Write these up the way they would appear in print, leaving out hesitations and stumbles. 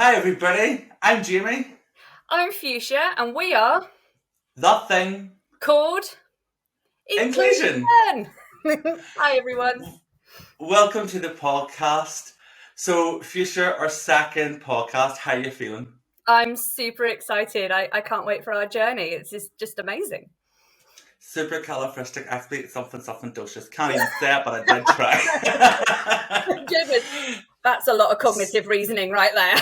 Hi everybody, I'm Jamie. I'm Fuchsia, and we are The thing, called inclusion. Inclusion. Hi, everyone. Welcome to the podcast. So, Future, our second podcast. How you feeling? I'm super excited. I can't wait for our journey. It's just amazing. Supercalifragisticexpialidocious. Can't even say it, but I did try. Goodness, that's a lot of cognitive reasoning right there.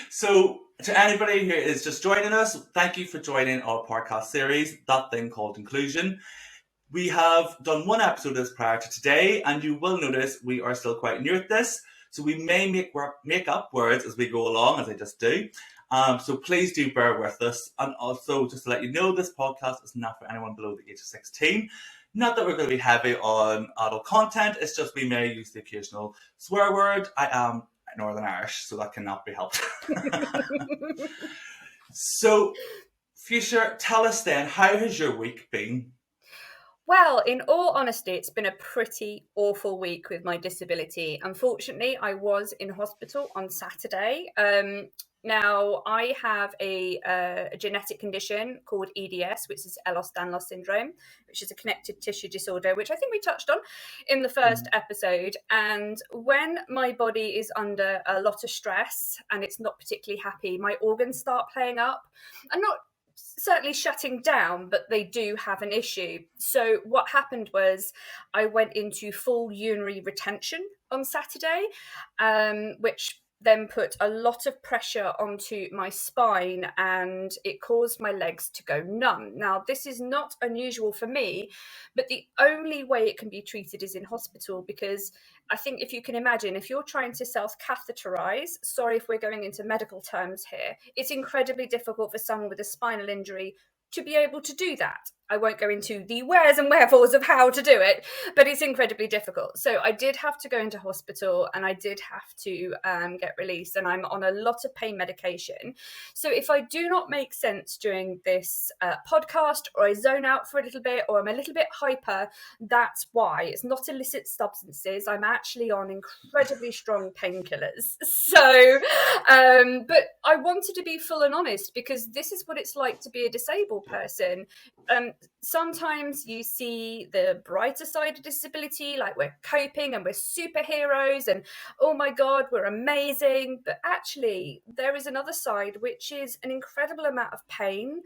So, to anybody who is just joining us, thank you for joining our podcast series, That Thing Called Inclusion. We have done one episode of this prior to today, and you will notice we are still quite new at this, so we may make up words as we go along, as I just do. So please do bear with us. And also, just to let you know, this podcast is not for anyone below the age of 16. Not that we're going to be heavy on adult content, it's just we may use the occasional swear word. I am Northern Irish, so that cannot be helped. So, Fuchsia, tell us then, how has your week been? Well, in all honesty, it's been a pretty awful week with my disability. Unfortunately, I was in hospital on Saturday. Now, I have a genetic condition called EDS, which is Ehlers-Danlos syndrome, which is a connective tissue disorder, which I think we touched on in the first episode. And when my body is under a lot of stress and it's not particularly happy, my organs start playing up. I'm not certainly shutting down, but they do have an issue. So what happened was I went into full urinary retention on Saturday, which then put a lot of pressure onto my spine and it caused my legs to go numb. Now, this is not unusual for me, but the only way it can be treated is in hospital, because I think if you can imagine, if you're trying to self-catheterize, sorry if we're going into medical terms here, it's incredibly difficult for someone with a spinal injury to be able to do that. I won't go into the wheres and wherefores of how to do it, but it's incredibly difficult. So I did have to go into hospital and I did have to get released, and I'm on a lot of pain medication. So if I do not make sense during this podcast, or I zone out for a little bit, or I'm a little bit hyper, that's why. It's not illicit substances. I'm actually on incredibly strong painkillers. So, but I wanted to be full and honest, because this is what it's like to be a disabled person. Sometimes you see the brighter side of disability, like we're coping and we're superheroes and oh my god, we're amazing, but actually there is another side, which is an incredible amount of pain,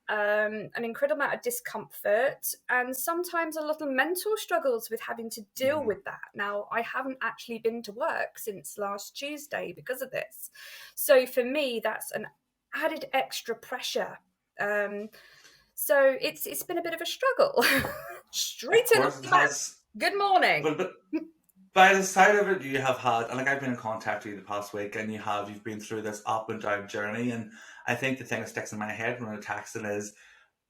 an incredible amount of discomfort, and sometimes a lot of mental struggles with having to deal with that. Now, I haven't actually been to work since last Tuesday because of this, so for me that's an added extra pressure. So it's been a bit of a struggle. Of Straight in off course, it the bat. has. Good morning. But by the side of it, you have had, and like I've been in contact with you the past week, and you've been through this up and down journey. And I think the thing that sticks in my head when I'm texting is,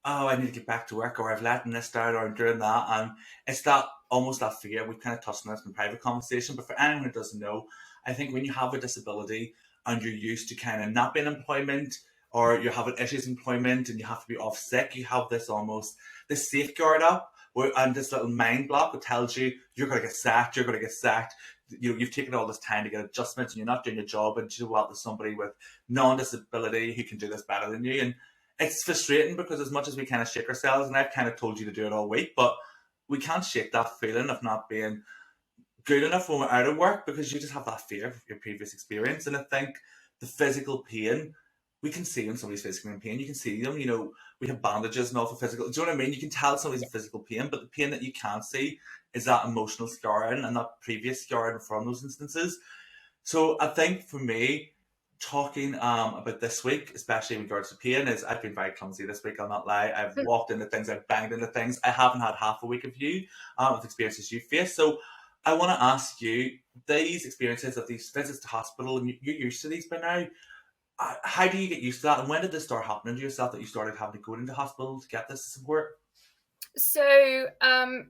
oh, I need to get back to work, or I've letting this down, or I'm doing that. And it's that almost that fear. We've kind of touched on this in private conversation, but for anyone who doesn't know, I think when you have a disability and you're used to kind of not being in employment, or you're having issues in employment and you have to be off sick, you have this almost this safeguard up where, and this little mind block that tells you you're going to get sacked, you're going to get sacked. You've taken all this time to get adjustments and you're not doing your job, and you know what, there's somebody with non-disability who can do this better than you. And it's frustrating because as much as we kind of shake ourselves, and I've kind of told you to do it all week, but we can't shake that feeling of not being good enough when we're out of work, because you just have that fear of your previous experience. And I think the physical pain, we can see when somebody's physically in pain. You can see them, we have bandages and all for physical. Do you know what I mean? You can tell somebody's in physical pain, but the pain that you can't see is that emotional scarring and that previous scarring from those instances. So I think for me, talking about this week, especially in regards to pain, is I've been very clumsy this week, I'll not lie. I've walked into things, I've banged into things. I haven't had half a week of you with experiences you face. So I want to ask you, these experiences of these visits to hospital, and you're used to these by now, how do you get used to that? And when did this start happening to yourself that you started having to go into hospital to get this support? So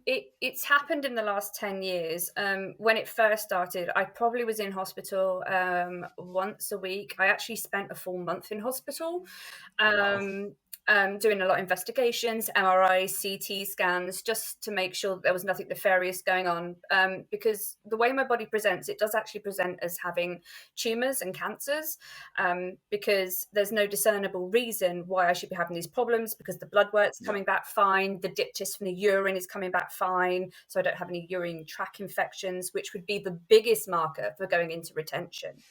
it's happened in the last 10 years. When it first started, I probably was in hospital once a week. I actually spent a full month in hospital. Oh, wow. Um, doing a lot of investigations, MRIs, CT scans, just to make sure that there was nothing nefarious going on. Because the way my body presents, it does actually present as having tumours and cancers, because there's no discernible reason why I should be having these problems, because the blood work's Yeah. coming back fine, the dip test from the urine is coming back fine, so I don't have any urine tract infections, which would be the biggest marker for going into retention.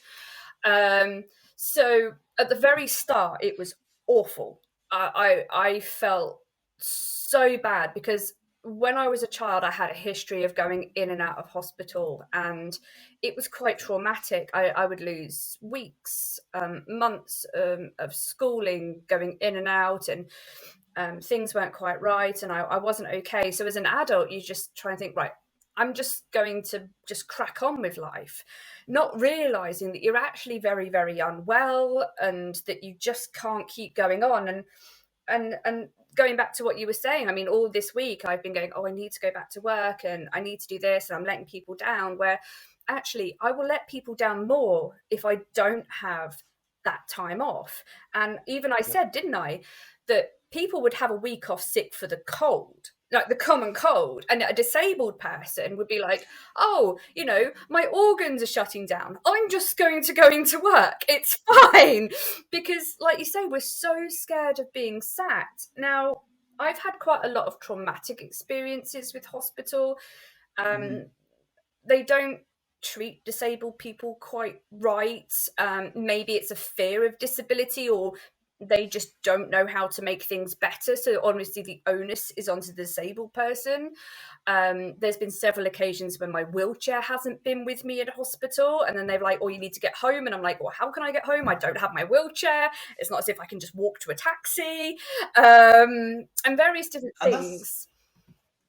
Um, so at the very start, it was awful. I felt so bad because when I was a child, I had a history of going in and out of hospital, and it was quite traumatic. I would lose weeks, months of schooling, going in and out, and things weren't quite right, and I wasn't okay. So as an adult, you just try and think, right, I'm just going to just crack on with life, not realizing that you're actually very, very unwell and that you just can't keep going on. And going back to what you were saying, I mean, all this week I've been going, oh, I need to go back to work and I need to do this, and I'm letting people down, where actually I will let people down more if I don't have that time off. And even I Yeah. said, didn't I, that people would have a week off sick for the cold, like the common cold, and a disabled person would be like, oh, my organs are shutting down, I'm just going to go into work, it's fine. Because like you say, we're so scared of being sacked. Now, I've had quite a lot of traumatic experiences with hospital. Hmm. um, they don't treat disabled people quite right. Maybe it's a fear of disability, or they just don't know how to make things better. So honestly, the onus is onto the disabled person. There's been several occasions when my wheelchair hasn't been with me at hospital, and then they're like, "Oh, you need to get home," and I'm like, "Well, how can I get home? I don't have my wheelchair. It's not as if I can just walk to a taxi," and various different And things.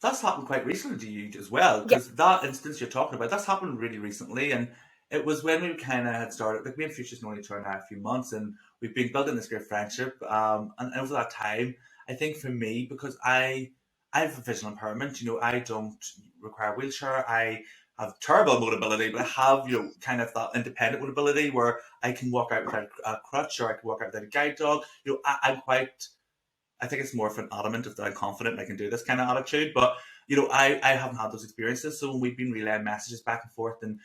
that's happened quite recently to you as well, Yeah, because that instance you're talking about, that's happened really recently, and it was when we kind of had started, like me and Future's known each other now a few months, and we've been building this great friendship. And over that time, I think for me, because I have a visual impairment, I don't require a wheelchair. I have terrible mobility, but I have, kind of that independent mobility where I can walk out without a crutch, or I can walk out without a guide dog. I'm quite, I think it's more of an adamant of that I'm confident and I can do this kind of attitude. But I haven't had those experiences. So when we've been relaying messages back and forth, and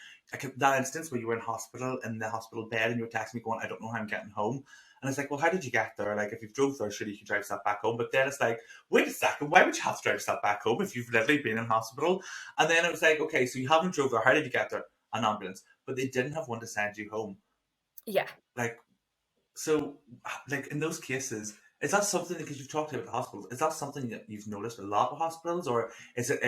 that instance where you were in the hospital bed and you were texting me going, I don't know how I'm getting home. And it's like, well, how did you get there? Like, if you've drove there, surely you can drive yourself back home. But then it's like, wait a second, why would you have to drive yourself back home if you've literally been in hospital? And then it was like, okay, so you haven't drove there. How did you get there? An ambulance. But they didn't have one to send you home. yeah. Like, so, like in those cases, is that something, because you've talked about the hospitals? Is that something that you've noticed a lot with hospitals, or is it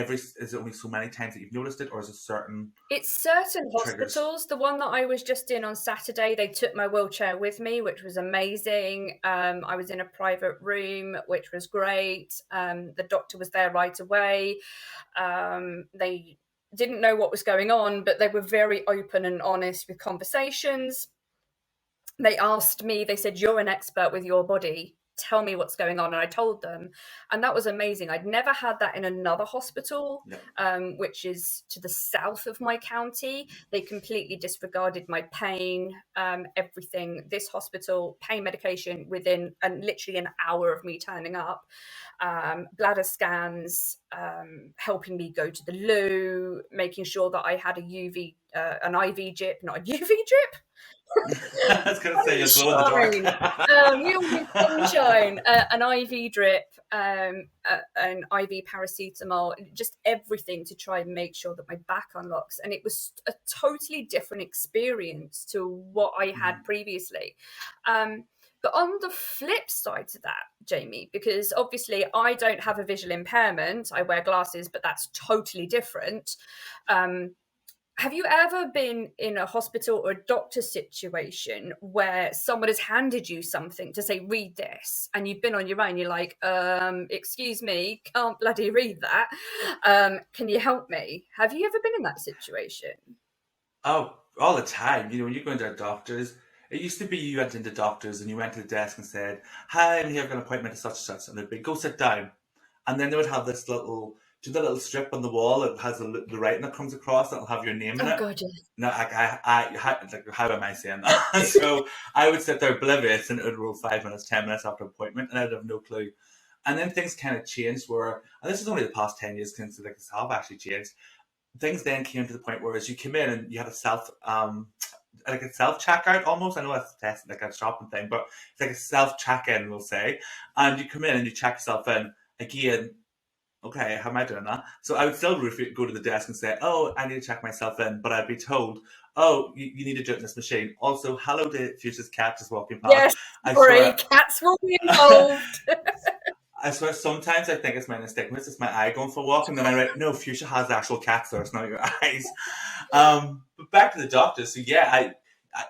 only so many times that you've noticed it, or is it certain It's certain triggers? hospitals. The one that I was just in on Saturday, they took my wheelchair with me, which was amazing. I was in a private room, which was great. The doctor was there right away. They didn't know what was going on, but they were very open and honest with conversations. They asked me, they said, "You're an expert with your body. Tell me what's going on." And I told them. And that was amazing. I'd never had that in another hospital, Yeah. which is to the south of my county. They completely disregarded my pain, everything. This hospital, pain medication within and literally an hour of me turning up, bladder scans, helping me go to the loo, making sure that I had an IV drip, not a UV drip. I was going to say you glow in the dark. Sunshine. We all need sunshine. An IV drip, an IV paracetamol, just everything to try and make sure that my back unlocks. And it was a totally different experience to what I had Mhm. previously. Um, but on the flip side to that, Jamie, because obviously I don't have a visual impairment, I wear glasses, but that's totally different. Um, have you ever been in a hospital or a doctor situation where someone has handed you something to say, read this, and you've been on your own? You're like, excuse me, can't bloody read that. Can you help me? Have you ever been in that situation? Oh, all the time. When you go into doctors, it used to be you went into doctors and you went to the desk and said, "Hi, I'm here for an appointment at such and such," and they'd be, "Go sit down." And then they would have this little Do the little strip on the wall that has the writing that comes across that'll have your name in Oh it? God, yes. No, like, how am I saying that? So I would sit there oblivious, and it would roll 5 minutes, 10 minutes after appointment, and I'd have no clue. And then things kind of changed where, and this is only the past 10 years since like this have actually changed. Things then came to the point where as you came in and you had a like a self checkout almost. I know that's a test like a shopping thing, but it's like a self check in, we'll say. And you come in and you check yourself in again. Okay, how am I doing that? So I would still go to the desk and say, "Oh, I need to check myself in," but I'd be told, "Oh, you need to do it in this machine." Also, hello to Future's cat just walking past. Yes, I sorry, swear, cats will be involved. I swear, sometimes I think it's my nystagmus, it's my eye going for a walk, and then I write, no, Fuchsia has actual cats there, it's not your eyes. But back to the doctors. So yeah,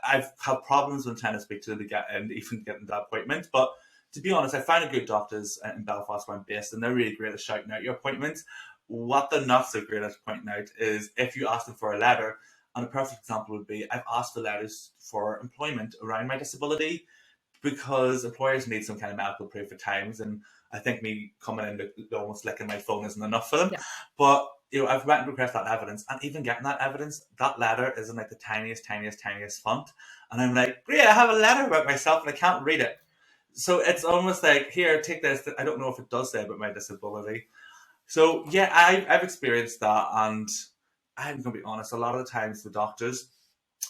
I've had problems when trying to speak to them to get and even getting that appointment. But to be honest, I find a good doctors in Belfast where I'm based, and they're really great at shouting out your appointments. What they're not so great at pointing out is if you ask them for a letter, and a perfect example would be I've asked for letters for employment around my disability because employers need some kind of medical proof at times, and I think me coming in almost licking my phone isn't enough for them. Yeah. But I've went and requested that evidence, and even getting that evidence, that letter is in like the tiniest, tiniest, tiniest font, and I'm like, great, I have a letter about myself, and I can't read it. So it's almost like, here, take this. I don't know if it does say about my disability. So yeah, I've experienced that, and I'm gonna be honest. A lot of the times, the doctors,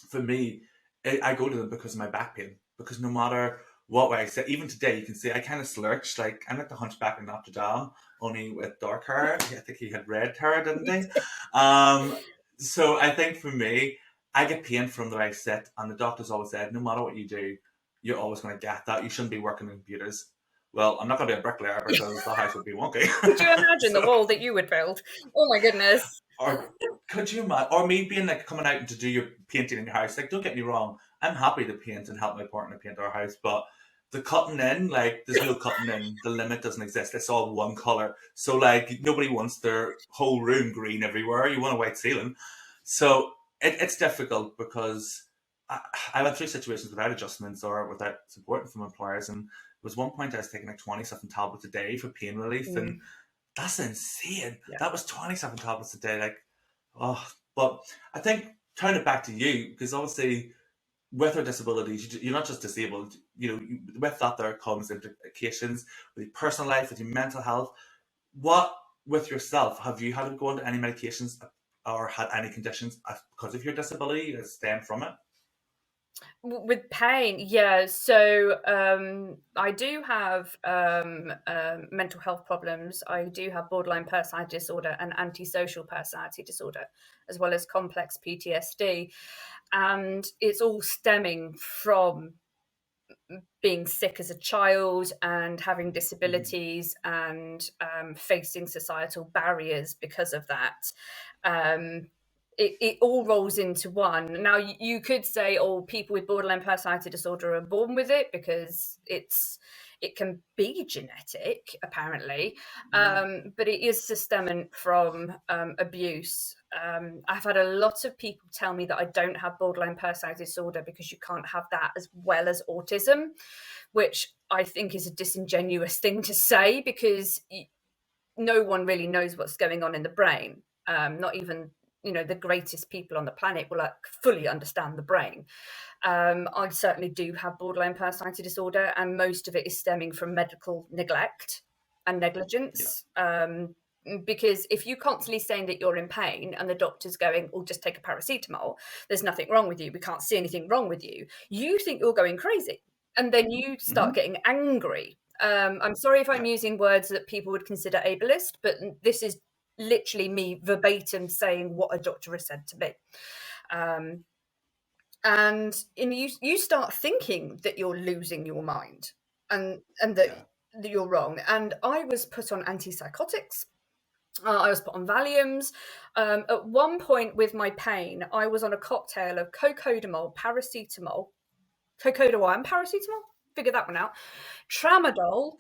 for me, I go to them because of my back pain. Because no matter what way I sit, even today, you can see I kind of slouch. Like I'm like the Hunchback in Notre Dame, only with dark hair. I think he had red hair, didn't he? Um, so I think for me, I get pain from the way I sit, and the doctors always said, no matter what you do, you're always going to get that. You shouldn't be working on computers. Well, I'm not going to be a bricklayer because the house would be wonky. Could you imagine the So, wall that you would build? Oh my goodness. or could you imagine? Or me being like coming out to do your painting in your house. Like, don't get me wrong, I'm happy to paint and help my partner paint our house, but the cutting in, like, there's no cutting in. The limit doesn't exist. It's all one color. So, like, nobody wants their whole room green everywhere. You want a white ceiling. So it's difficult because I went through situations without adjustments or without support from employers, and there was one point I was taking like 27 tablets a day for pain relief, and Mm, that's insane. yeah. That was 27 tablets a day. Like, oh, but I think turn it back to you because obviously with our disabilities, you're not just disabled. With that there comes implications with your personal life, with your mental health. What with yourself? Have you had to go into any medications or had any conditions because of your disability that stem from it? With pain, yeah. So I do have mental health problems. I do have borderline personality disorder and antisocial personality disorder, as well as complex PTSD. And it's all stemming from being sick as a child and having Mm-hmm. disabilities and facing societal barriers because of that. Um, it all rolls into one. Now, you could say, oh, people with borderline personality disorder are born with it because it can be genetic, apparently, Yeah. but it is systemic from abuse. I've had a lot of people tell me that I don't have borderline personality disorder because you can't have that as well as autism, which I think is a disingenuous thing to say because no one really knows what's going on in the brain. Not even the greatest people on the planet will fully understand the brain. I certainly do have borderline personality disorder, and most of it is stemming from medical neglect and Yeah. negligence. Because if you constantly saying that you're in pain and the doctor's going, "Oh, just take a paracetamol. There's nothing wrong with you. We can't see anything wrong with you." You think you're going crazy, and then you Mm-hmm. start getting angry. I'm sorry if I'm Yeah. using words that people would consider ableist, but this is literally me verbatim saying what a doctor has said to me. Um, and you start thinking that you're losing your mind and Yeah. that you're wrong. And I was put on antipsychotics. I was put on Valiums. At one point with my pain, I was on a cocktail of cocodamol, paracetamol, cocodamol and paracetamol. Figure that one out. Tramadol,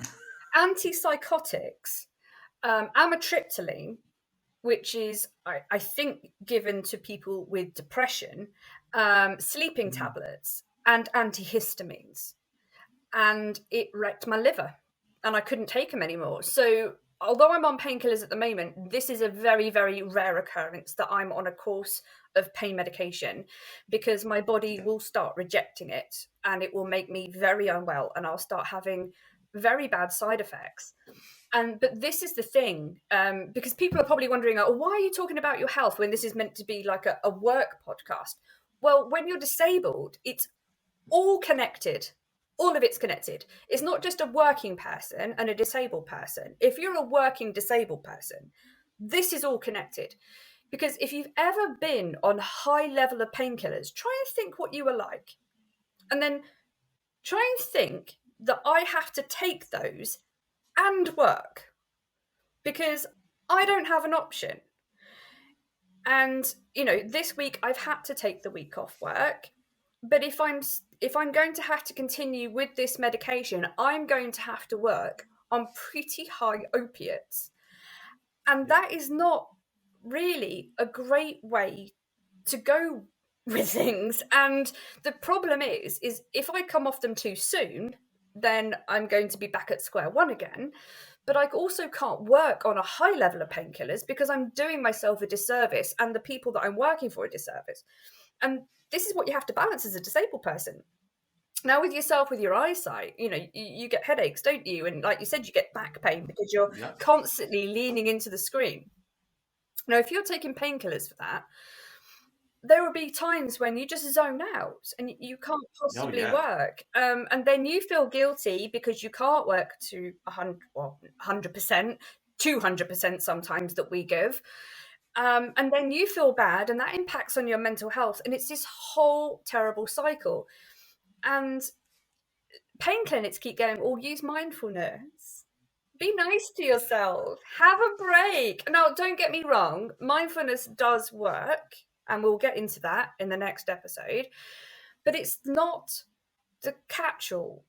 antipsychotics, amitriptyline, which is, I think, given to people with depression, sleeping Mm-hmm. tablets, and antihistamines. And it wrecked my liver, and I couldn't take them anymore. So although I'm on painkillers at the moment, this is a very, very rare occurrence that I'm on a course of pain medication, because my body Yeah, will start rejecting it and it will make me very unwell and I'll start having very bad side effects. And but this is the thing, because people are probably wondering, oh, why are you talking about your health when this is meant to be like a work podcast? Well, when you're disabled, it's all connected. All of it's connected. It's not just a working person and a disabled person. If you're a working disabled person, this is all connected. Because if you've ever been on high level of painkillers, try and think what you were like. And then try and think that I have to take those and work, because I don't have an option. And this week I've had to take the week off work, but if I'm going to have to continue with this medication, I'm going to have to work on pretty high opiates, and yeah, that is not really a great way to go with things. And the problem is if I come off them too soon, then I'm going to be back at square one again. But I also can't work on a high level of painkillers because I'm doing myself a disservice and the people that I'm working for a disservice. And this is what you have to balance as a disabled person. Now, with yourself, with your eyesight, you get headaches, don't you? And like you said, you get back pain because you're yeah, constantly leaning into the screen. Now, if you're taking painkillers for that, there will be times when you just zone out and you can't oh possibly yeah, work, and then you feel guilty because you can't work to 100%, 200% sometimes that we give, and then you feel bad, and that impacts on your mental health, and it's this whole terrible cycle. And pain clinics keep going, "Oh, use mindfulness." Be nice to yourself. Have a break. Now, don't get me wrong, mindfulness does work, and we'll get into that in the next episode, but it's not the catch all.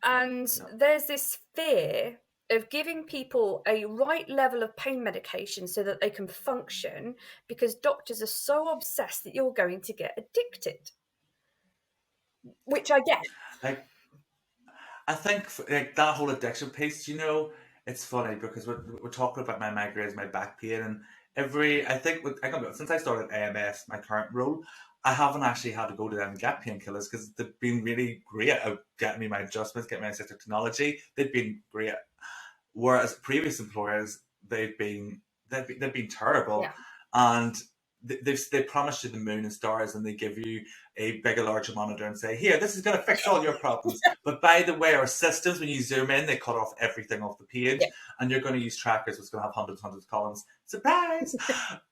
And no. there's this fear of giving people a right level of pain medication so that they can function, because doctors are so obsessed that you're going to get addicted, which I get. Like I think like that whole addiction piece, it's funny because we're talking about my migraines, my back pain, and I think since I started AMS, my current role, I haven't actually had to go to them and get painkillers because they've been really great at getting me my adjustments, getting me assisted technology. They've been great. Whereas previous employers, they've been terrible, Yeah. and they promise you the moon and stars, and they give you a bigger, larger monitor and say, "Here, this is going to fix all your problems." But by the way, our systems, when you zoom in, they cut off everything off the page, Yeah. and you're going to use trackers, which is going to have hundreds of columns. Surprise!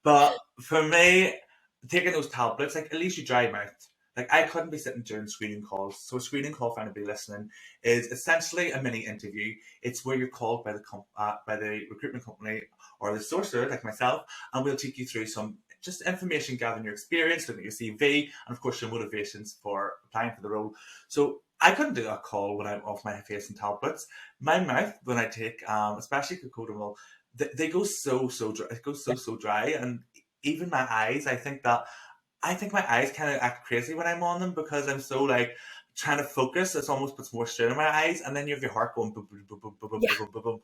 But for me, taking those tablets, like at least you dry mouth. Like I couldn't be sitting during screening calls. So a screening call for anybody listening is essentially a mini interview. It's where you're called by the recruitment company or the sourcer, like myself, and we'll take you through some just information, gathering your experience, looking at your CV, and of course your motivations for applying for the role. So I couldn't do that call when I'm off my face and tablets. My mouth, when I take, especially cocodamol, they go so dry. It goes so dry, and even my eyes. I think my eyes kind of act crazy when I'm on them because I'm so like trying to focus. It's almost puts more strain on my eyes, and then you have your heart going boom, boom, boom, boom, boom, boom, Yeah. boom, boom, boom.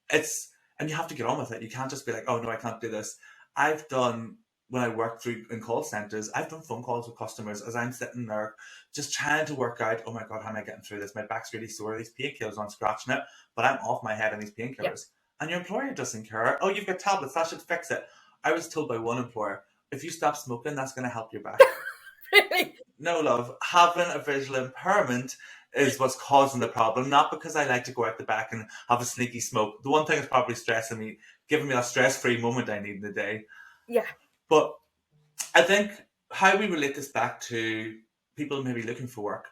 It's and you have to get on with it. You can't just be like, oh no, I can't do this. I've done when I work through in call centers, I've done phone calls with customers as I'm sitting there just trying to work out, oh my god, how am I getting through this? My back's really sore, these painkillers, I'm scratching it, but I'm off my head on these Yeah. painkillers. And your employer doesn't care. Oh, you've got tablets, that should fix it. I was told by one employer, if you stop smoking, that's going to help your back. Really. No, love. Having a visual impairment is what's causing the problem, not because I like to go out the back and have a sneaky smoke. The one thing is probably stressing me, giving me that stress free moment I need in the day. Yeah. But I think how we relate this back to people maybe looking for work,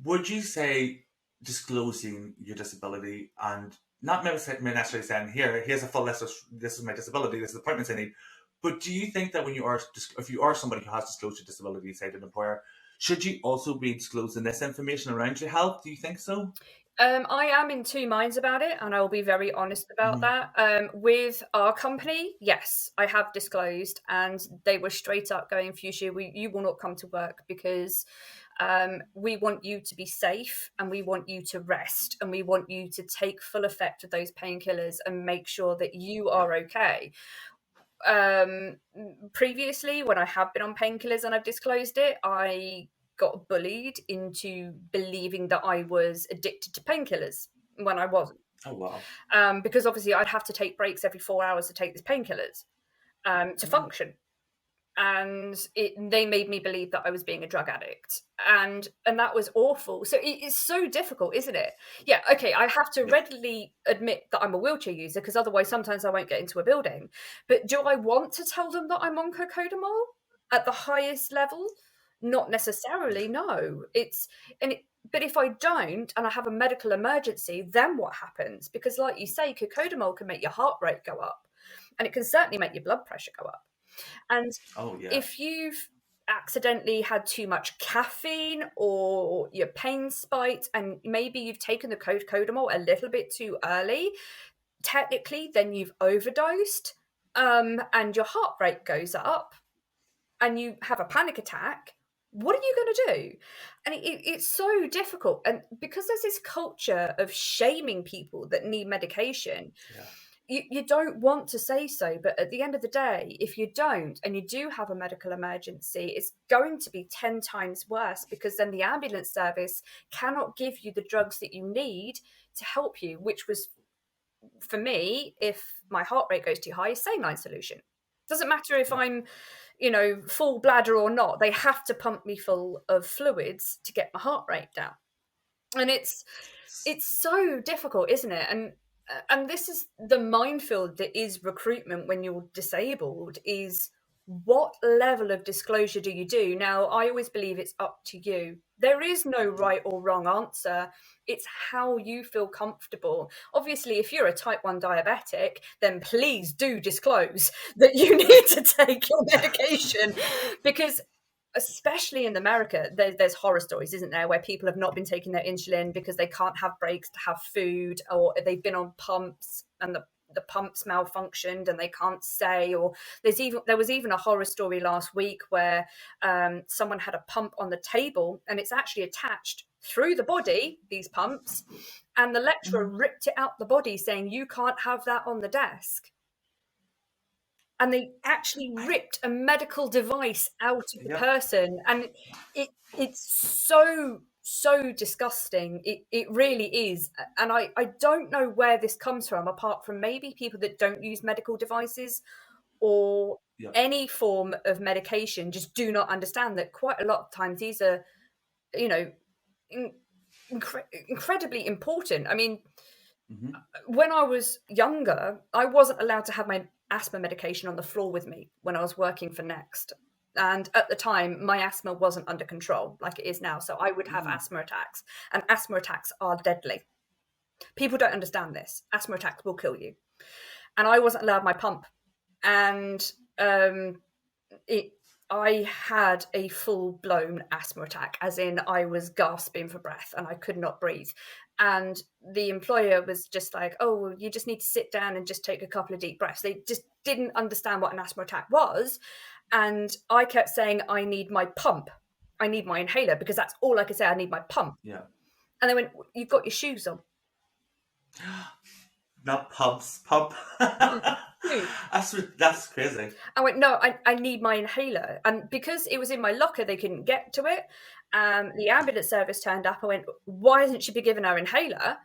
would you say disclosing your disability and not necessarily saying, here's a full list of this is my disability, this is the appointments I need, but do you think that when you are, if you are somebody who has disclosed your disability, say to an employer, Should you also be disclosing this information around your health? Do you think so? I am in two minds about it, and I will be very honest about Mm. that. With our company, yes, I have disclosed, and they were straight up going, Fuchsia, you will not come to work because we want you to be safe and we want you to rest and we want you to take full effect of those painkillers and make sure that you Yeah. are okay. um Previously, when I have been on painkillers and I've disclosed it, I got bullied into believing that I was addicted to painkillers when I wasn't. Oh wow. Because obviously I'd have to take breaks every 4 hours to take these painkillers to Yeah. function, and they made me believe that I was being a drug addict, and that was awful. So it's so difficult, isn't it? Yeah, okay, I have to Yeah. readily admit that I'm a wheelchair user because otherwise sometimes I won't get into a building. But do I want to tell them that I'm on cocodamol at the highest level? Not necessarily, no. But if I don't and I have a medical emergency, then what happens? Because like you say, cocodamol can make your heart rate go up, and it can certainly make your blood pressure go up. And Oh yeah. if you've accidentally had too much caffeine or your pain spiked and maybe you've taken the codamol a little bit too early, technically then you've overdosed, and your heart rate goes up and you have a panic attack. What are you going to do? And it's so difficult. And because there's this culture of shaming people that need medication, Yeah. you don't want to say so, but at the end of the day, if you don't and you do have a medical emergency, it's going to be 10 times worse, because then the ambulance service cannot give you the drugs that you need to help you, which was, for me, if my heart rate goes too high, a saline solution. Doesn't matter if Yeah. I'm, full bladder or not, they have to pump me full of fluids to get my heart rate down. And it's so difficult, isn't it? And this is the minefield that is recruitment when you're disabled, is what level of disclosure do you do? Now, I always believe it's up to you. There is no Yeah. right or wrong answer. It's how you feel comfortable. Obviously, if you're a type 1 diabetic, then please do disclose that you need to take your medication, because especially in America, there's horror stories, isn't there, where people have not been taking their insulin because they can't have breaks to have food, or they've been on pumps and the pumps malfunctioned and they can't say. Or there was even a horror story last week where someone had a pump on the table and it's actually attached through the body, these pumps, and the lecturer Mhm. ripped it out the body saying, you can't have that on the desk. And they actually I ripped a medical device out of the yeah. person, and it's so disgusting. It really is. And I don't know where this comes from, apart from maybe people that don't use medical devices or Yeah. any form of medication just do not understand that quite a lot of times these are, you know in, incredibly important. I mean, Hmm. when I was younger, I wasn't allowed to have my asthma medication on the floor with me when I was working for Next. And at the time, my asthma wasn't under control like it is now. So I would have Mm. asthma attacks, and asthma attacks are deadly. People don't understand this. Asthma attacks will kill you. And I wasn't allowed my pump. And it I had a full blown asthma attack, as in I was gasping for breath and I could not breathe. And the employer was just like, oh, well, you just need to sit down and just take a couple of deep breaths. They just didn't understand what an asthma attack was. And I kept saying, I need my pump. I need my inhaler, because that's all I could say. I need my pump. Yeah. And they went, you've got your shoes on. Not pubs. Pub. Shoes. That's crazy. I went, no, I need my inhaler. And because it was in my locker, they couldn't get to it. The ambulance service turned up. I went, why hasn't she been given her inhaler?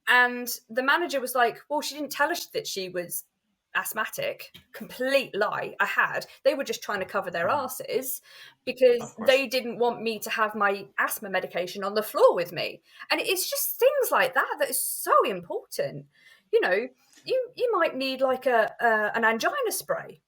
And the manager was like, well, she didn't tell us that she was asthmatic. Complete lie. I had. They were just trying to cover their Mhm. asses because Of course. they didn't want me to have my asthma medication on the floor with me. And it's just things like that that is so important. You know, you might need like an angina spray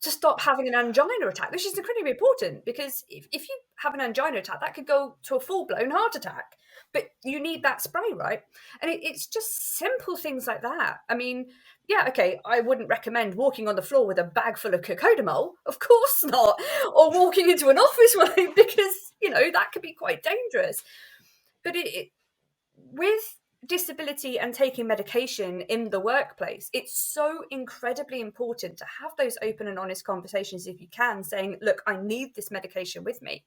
to stop having an angina attack, which is incredibly important, because if you have an angina attack, that could go to a full blown heart attack. But you need that spray, right? And it's just simple things like that. I mean, yeah, okay, I wouldn't recommend walking on the floor with a bag full of cocodamol, of course not, or walking into an office because that could be quite dangerous. But with disability and taking medication in the workplace, it's so incredibly important to have those open and honest conversations if you can, saying, look, I need this medication with me.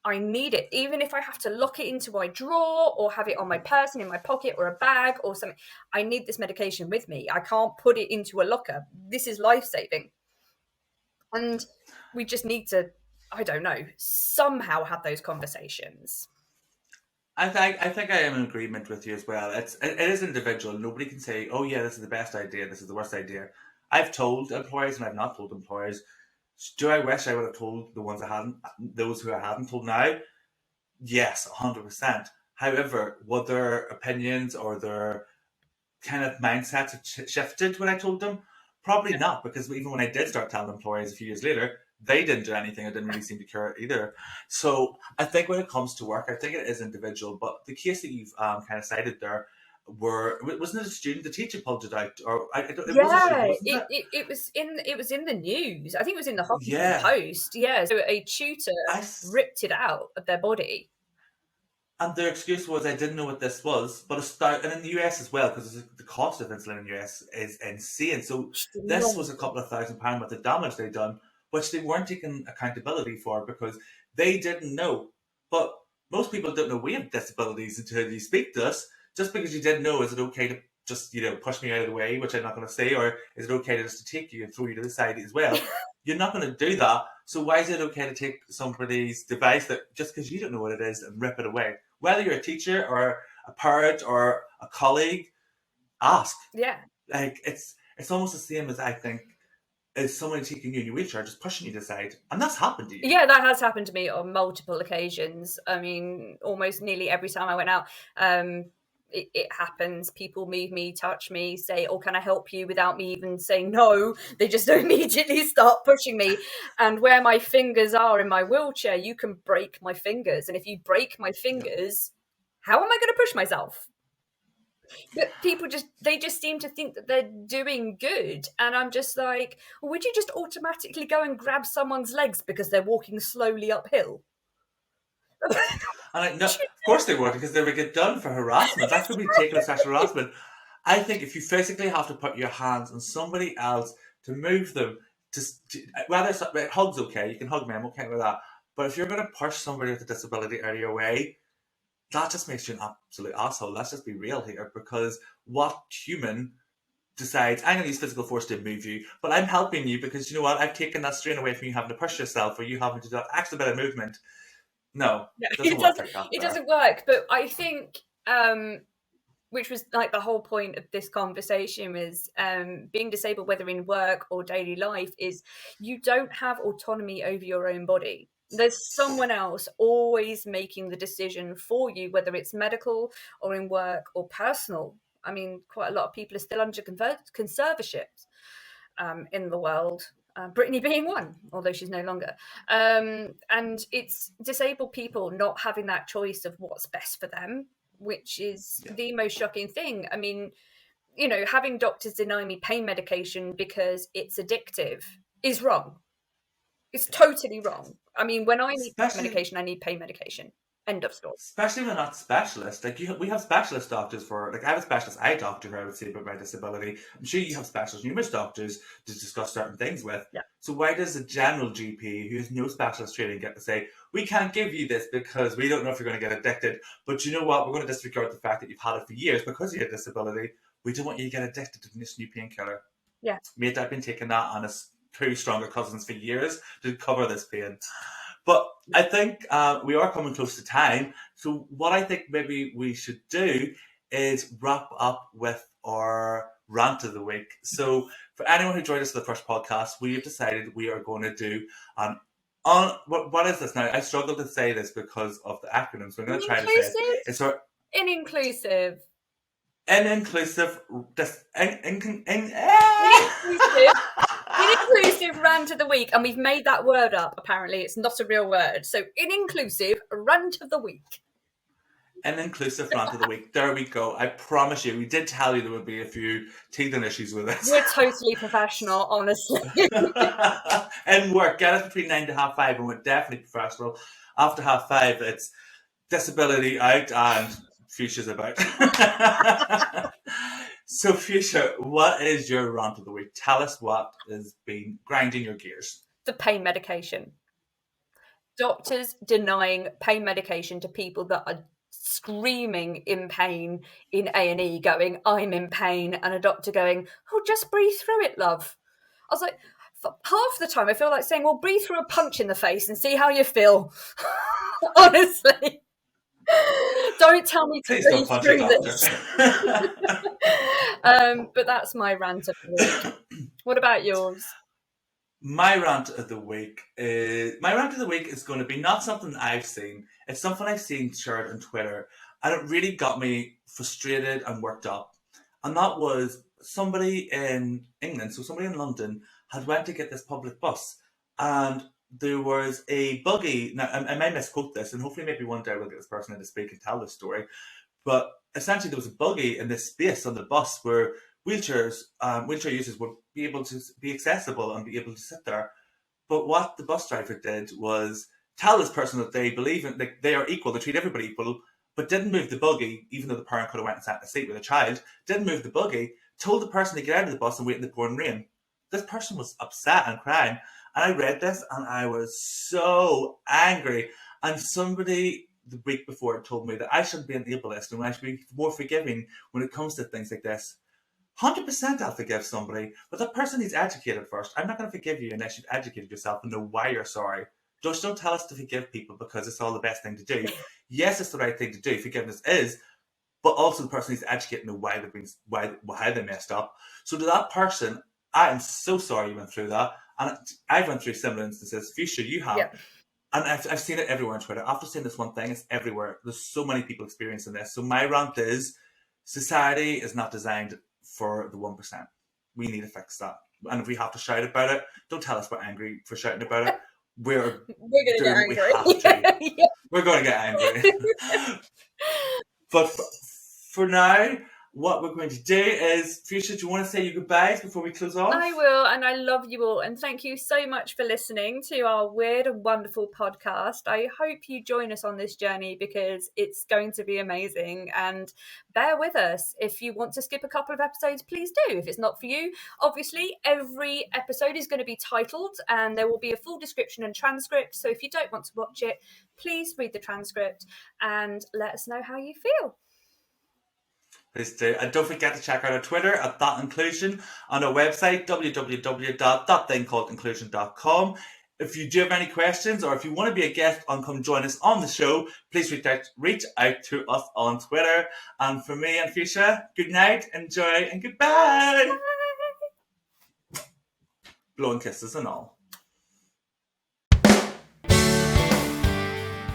I need it, even if I have to lock it into my drawer or have it on my person, in my pocket or a bag or something. I need this medication with me. I can't put it into a locker. This is life-saving. And we just need to, I don't know, somehow have those conversations. I think I am in agreement with you as well. It is individual. Nobody can say, "Oh yeah, this is the best idea. This is the worst idea." I've told employers and I've not told employers. Do I wish I would have told the ones I hadn't, those who I hadn't told now? Yes, 100%. However, what their opinions or their kind of mindsets have shifted when I told them? Probably not, because even when I did start telling employers a few years later, they didn't do anything. I didn't really seem to care either. So I think when it comes to work, I think it is individual. But the case that you've kind of cited there, wasn't it a student? The teacher pulled it out, or it was a student, Yeah, wasn't it, it? it, it was in the news. I think it was in the Huffington Yeah, Post. Yeah, so a tutor I ripped it out of their body. and their excuse was, I didn't know what this was, but it's start, and in the US as well, because the cost of insulin in the US is insane. So this was a couple of £1,000 worth of damage they done, which they weren't taking accountability for because they didn't know. But most people don't know we have disabilities until you speak to us. Just because you didn't know, is it okay to just push me out of the way, which I'm not going to say, or is it okay to just to take you and throw you to the side as well? You're not going to do that. So why is it okay to take somebody's device that just because you don't know what it is and rip it away? Whether you're a teacher or a parent or a colleague, ask. Yeah. Like it's almost the same as I think as somebody taking you in your wheelchair, just pushing you to the side, and that's happened to you. Yeah, that has happened to me on multiple occasions. I mean, almost nearly every time I went out, it happens. People move me, touch me, say, "Oh, can I help you?" without me even saying no. They just immediately start pushing me. And where my fingers are in my wheelchair, you can break my fingers. And if you break my Yeah. fingers, how am I going to push myself? But people they just seem to think that they're doing good. And I'm just like, well, would you just automatically go and grab someone's legs because they're walking slowly uphill? And no, of course they would, because they would get done for harassment. That could be taken as sexual harassment. I think if you physically have to put your hands on somebody else to move them, whether it's hugs, okay, you can hug me, I'm okay with that. But if you're going to push somebody with a disability out of your way, that just makes you an absolute asshole. Let's just be real here, because what human decides, I'm going to use physical force to move you, but I'm helping you because you know what? I've taken that strain away from you having to push yourself or you having to do that extra bit of movement. No, Yeah, it doesn't work like that it there. doesn't work. But I think which was like the whole point of this conversation was being disabled, whether in work or daily life, is you don't have autonomy over your own body. There's someone else always making the decision for you, whether it's medical or in work or personal. I mean, quite a lot of people are still under conservatorships in the world. Brittany being one, although she's no longer. And it's disabled people not having that choice of what's best for them, which is Yeah. the most shocking thing. I mean, having doctors deny me pain medication because it's addictive is wrong. It's Yeah. totally wrong. I mean, when I need pain Especially medication, I need pain medication. End of story. especially when not specialists. Like we have specialist doctors for. Like I have a specialist eye doctor who I would say about my disability. I'm sure you have specialist numerous doctors to discuss certain things with. Yeah. So why does a general GP who has no specialist training get to say we can't give you this because we don't know if you're going to get addicted? But you know what? We're going to disregard the fact that you've had it for years because you have a disability. We don't want you to get addicted to this new painkiller. Yeah. Mate, I've been taking that on his two stronger cousins for years to cover this pain. But I think we are coming close to time. So what I think maybe we should do is wrap up with our rant of the week. So for anyone who joined us for the first podcast, we have decided we are going to do an on what is this now? I struggle to say this because of the acronyms. We're going to try to say it. Inclusive? It's our Inclusive. an inclusive dis, Inclusive. Inclusive rant of the week, and we've made that word up. Apparently, it's not a real word. So, inclusive rant of the week. an inclusive rant of the week. There we go. I promise you, we did tell you there would be a few teething issues with this. We're totally professional, honestly. And work, get us between 9 to half 5, and we're definitely professional. After half 5, it's disability out and Fuchsia's about. So, Fuchsia, what is your rant of the week? Tell us what has been grinding your gears. The pain medication. Doctors denying pain medication to people that are screaming in pain in A&E, going, I'm in pain, and a doctor going, oh, just breathe through it, love. I was like, half the time I feel like saying, well, breathe through a punch in the face and see how you feel. Honestly. Don't tell me to Please breathe don't punch through a this. doctor. But that's my rant of the week. What about yours? My rant of the week is going to be not something I've seen. It's something I've seen shared on Twitter, and it really got me frustrated and worked up. And that was somebody in England, so somebody in London, had went to get this public bus, and there was a buggy. Now, I may misquote this, and hopefully maybe one day we'll get this person in to speak and tell this story. But essentially, there was a buggy in this space on the bus where wheelchair users would be able to be accessible and be able to sit there. But what the bus driver did was tell this person that they believe in, they are equal, they treat everybody equal, but didn't move the buggy, even though the parent could have went and sat in a seat with a child, didn't move the buggy, told the person to get out of the bus and wait in the pouring rain. This person was upset and crying. And I read this and I was so angry. And somebody the week before told me that I shouldn't be an ableist and I should be more forgiving when it comes to things like this. 100% I'll forgive somebody, but the person needs educated first. I'm not going to forgive you unless you've educated yourself and know why you're sorry. Just don't tell us to forgive people because it's all the best thing to do. Yes, it's the right thing to do. Forgiveness is, but also the person needs to educate and know why they messed up. So to that person, I am so sorry you went through that, and I've went through similar instances. Fuchsia, you have. Yep. And I've seen it everywhere on Twitter. After saying this one thing, it's everywhere. There's so many people experiencing this. So my rant is, society is not designed for the 1%. We need to fix that. And if we have to shout about it, don't tell us we're angry for shouting about it. We're going to get angry. We have to. Yeah. We're going to get angry. But for now, what we're going to do is, Fuchsia, do you want to say your goodbyes before we close off? I will, and I love you all, and thank you so much for listening to our weird and wonderful podcast. I hope you join us on this journey because it's going to be amazing, and bear with us. If you want to skip a couple of episodes, please do. If it's not for you, obviously every episode is going to be titled and there will be a full description and transcript, so if you don't want to watch it, please read the transcript and let us know how you feel. Please do. And don't forget to check out our Twitter at @thatinclusion, on our website, www.thatthingcalledinclusion.com. If you do have any questions or if you want to be a guest and come join us on the show, please reach out to us on Twitter. And for me and Fuchsia, good night, enjoy, and goodbye. Blowing kisses and all.